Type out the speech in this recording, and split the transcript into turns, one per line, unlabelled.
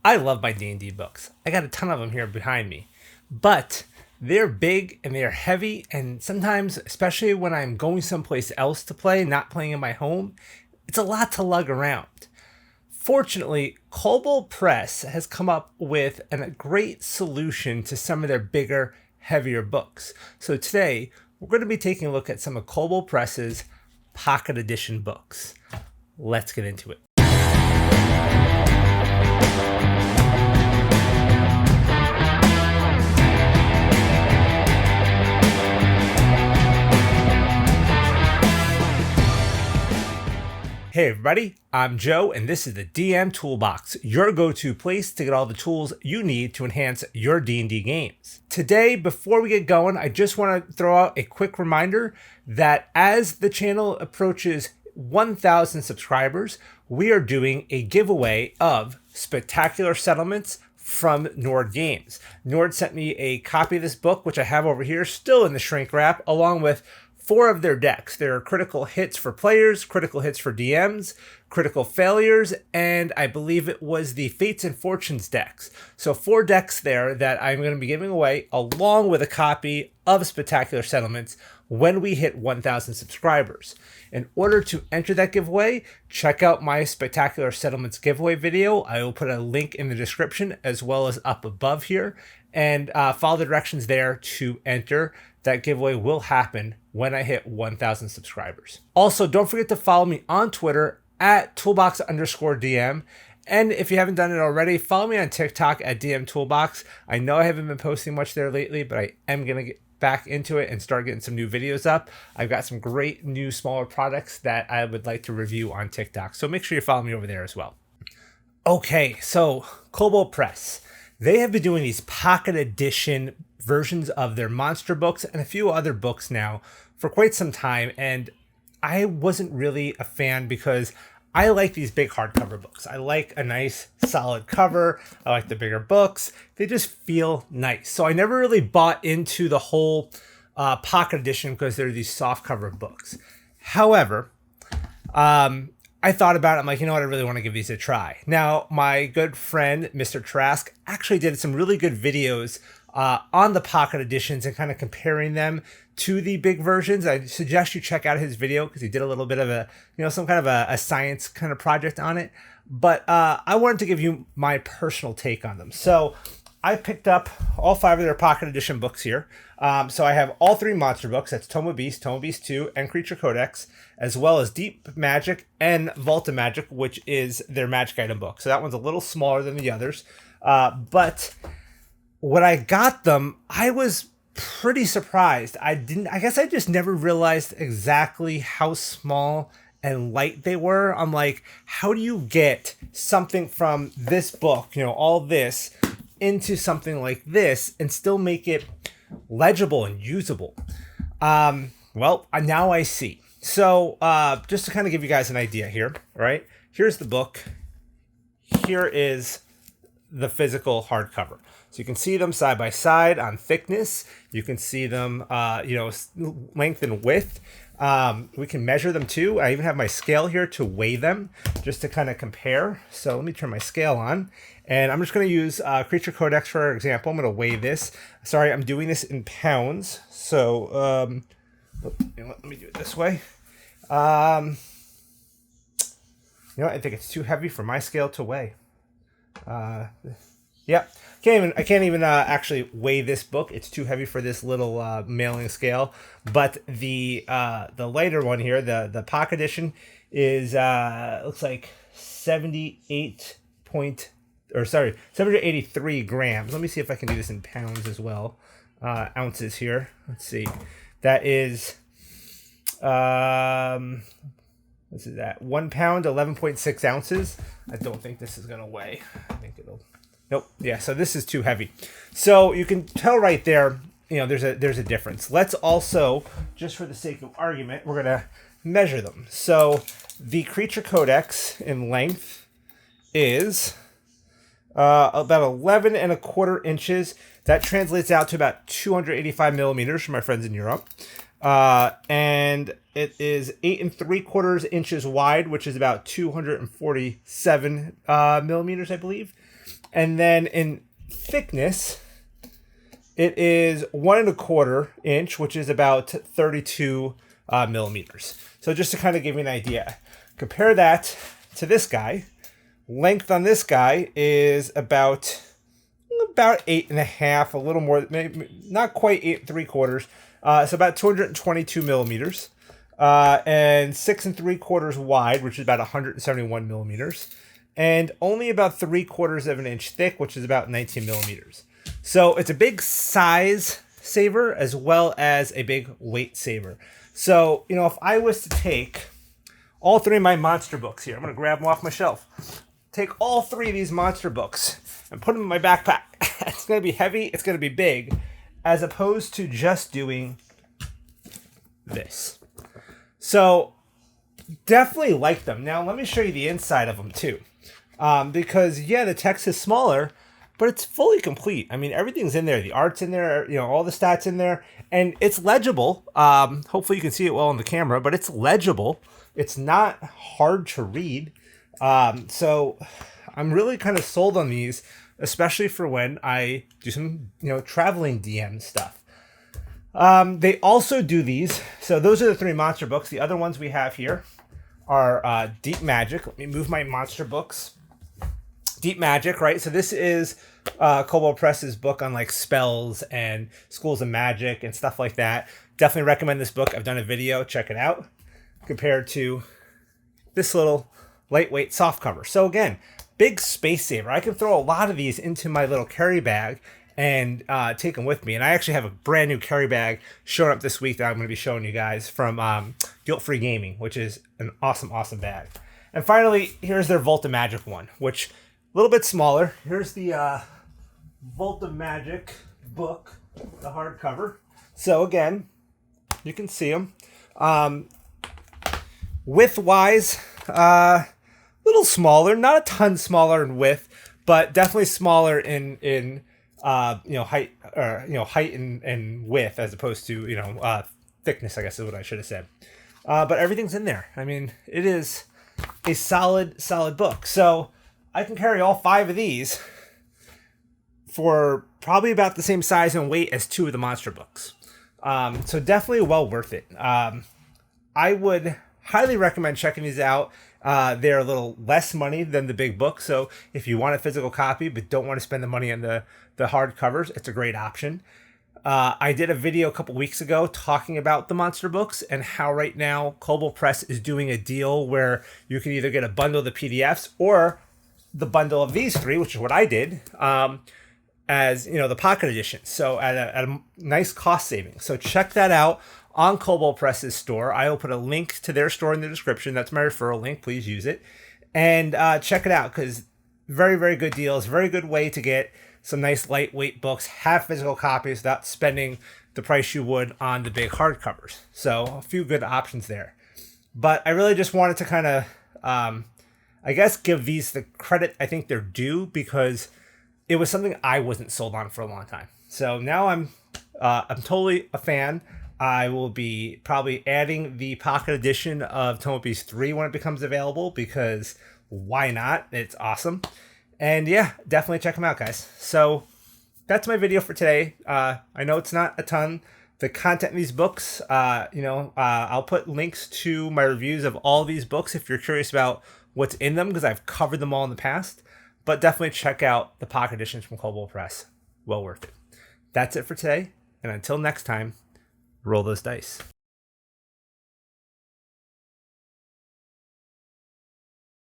I love my D&D books. I got a ton of them here behind me. But they're big and they're heavy, and sometimes, especially when I'm going someplace else to play, not playing in my home, it's a lot to lug around. Fortunately, Kobold Press has come up with a great solution to some of their bigger, heavier books. So today, we're going to be taking a look at some of Kobold Press's pocket edition books. Let's get into it. Hey everybody, I'm Joe, and this is the DM Toolbox, your go-to place to get all the tools you need to enhance your D&D games. Today, before we get going, I just want to throw out a quick reminder that as the channel approaches 1,000 subscribers, we are doing a giveaway of Spectacular Settlements from Nord Games. Nord sent me a copy of this book, which I have over here, still in the shrink wrap, along with 4 of their decks. There are critical hits for players, critical hits for DMs, critical failures, and I believe it was the Fates and Fortunes decks. So 4 decks there that I'm going to be giving away, along with a copy of Spectacular Settlements when we hit 1,000 subscribers. In order to enter that giveaway, check out my Spectacular Settlements giveaway video. I will put a link in the description as well as up above here, and follow the directions there to enter. That giveaway will happen when I hit 1,000 subscribers. Also, don't forget to follow me on Twitter at toolbox_DM. And if you haven't done it already, follow me on TikTok at DM Toolbox. I know I haven't been posting much there lately, but I am going to get back into it and start getting some new videos up. I've got some great new smaller products that I would like to review on TikTok. So make sure you follow me over there as well. Okay, so Kobold Press. They have been doing these pocket edition versions of their monster books and a few other books now for quite some time, and I wasn't really a fan because I like these big hardcover books. I like a nice solid cover. I like the bigger books. They just feel nice. So I never really bought into the whole pocket edition because they're these soft cover books. However, I thought about it. I'm like, you know what? I really want to give these a try. Now, my good friend, Mr. Trask, actually did some really good videos on the pocket editions and kind of comparing them to the big versions. I suggest you check out his video because he did a little bit of some kind of a science kind of project on it. But I wanted to give you my personal take on them. So I picked up all 5 of their pocket edition books here. So I have all 3 monster books. That's Tome Beast 2, and Creature Codex, as well as Deep Magic and Vault of Magic, which is their magic item book. So that one's a little smaller than the others. But when I got them, I was pretty surprised. I guess I just never realized exactly how small and light they were. I'm like, how do you get something from this book, all this, into something like this and still make it legible and usable? Well, now I see. So just to kind of give you guys an idea here, right? Here's the book. Here is the physical hardcover. So you can see them side by side on thickness. You can see them, length and width. We can measure them too. I even have my scale here to weigh them, just to kind of compare. So let me turn my scale on, and I'm just going to use Creature Codex for example. I'm going to weigh this. Sorry, I'm doing this in pounds. So let me do it this way. I think it's too heavy for my scale to weigh. Yeah, I can't even actually weigh this book. It's too heavy for this little mailing scale. But the lighter one here, the pocket edition, is looks like 783 grams. Let me see if I can do this in pounds as well. Ounces here. Let's see. That is this is that 1 pound, 11.6 ounces. I don't think this is gonna weigh. I think it'll. Nope. Yeah. So this is too heavy. So you can tell right there. There's a difference. Let's also, just for the sake of argument, we're gonna measure them. So the Creature Codex in length is about 11 1/4 inches. That translates out to about 285 millimeters for my friends in Europe. And it is 8 3/4 inches wide, which is about 247 millimeters, I believe. And then in thickness, it is 1.25 inch, which is about 32 millimeters. So just to kind of give you an idea, compare that to this guy. Length on this guy is about 8.5, a little more, maybe not quite 8.75. It's about 222 millimeters, and 6.75 wide, which is about 171 millimeters, and only about 3/4 of an inch thick, which is about 19 millimeters. So it's a big size saver as well as a big weight saver. So, you know, if I was to take all three of my monster books here, I'm going to grab them off my shelf. Take all three of these monster books and put them in my backpack. It's going to be heavy. It's going to be big, as opposed to just doing this. So definitely like them. Now let me show you the inside of them too. Because yeah, the text is smaller, but it's fully complete. I mean, everything's in there. The art's in there, you know, all the stats in there, and it's legible. Hopefully you can see it well on the camera, but it's legible. It's not hard to read. So I'm really kind of sold on these, especially for when I do some, you know, traveling DM stuff. They also do these. So those are the three monster books. The other ones we have here are Deep Magic. Let me move my monster books. Deep Magic, right? So this is Kobold Press's book on like spells and schools of magic and stuff like that. Definitely recommend this book. I've done a video. Check it out. Compared to this little lightweight softcover. So again, big space saver. I can throw a lot of these into my little carry bag and take them with me. And I actually have a brand new carry bag showing up this week that I'm going to be showing you guys from Guilt Free Gaming, which is an awesome, awesome bag. And finally, here's their Vault of Magic one, which a little bit smaller. Here's the Vault of Magic book, the hardcover. So again, you can see them. Width-wise, little smaller, not a ton smaller in width, but definitely smaller in height, height and width, as opposed to thickness, I guess is what I should have said. But everything's in there. I mean, it is a solid book. So I can carry all 5 of these for probably about the same size and weight as 2 of the monster books. So definitely well worth it. I would highly recommend checking these out. They're a little less money than the big book, so if you want a physical copy but don't want to spend the money on the hard covers, it's a great option. I did a video a couple weeks ago talking about the monster books and how right now Kobold Press is doing a deal where you can either get a bundle of the PDFs or the bundle of these 3, which is what I did, as the pocket edition. So at a nice cost saving. So check that out on Kobold Press's store. I will put a link to their store in the description. That's my referral link. Please use it. And check it out, because very, very good deals. Very good way to get some nice lightweight books, have physical copies without spending the price you would on the big hardcovers. So a few good options there. But I really just wanted to kind of, I guess, give these the credit I think they're due, because it was something I wasn't sold on for a long time. So now I'm totally a fan. I will be probably adding the pocket edition of Tome of Beast 3 when it becomes available, because why not? It's awesome. And yeah, definitely check them out, guys. So that's my video for today. I know it's not a ton. The content in these books, I'll put links to my reviews of all these books if you're curious about what's in them, because I've covered them all in the past. But definitely check out the pocket editions from Kobold Press. Well worth it. That's it for today. And until next time, roll those dice.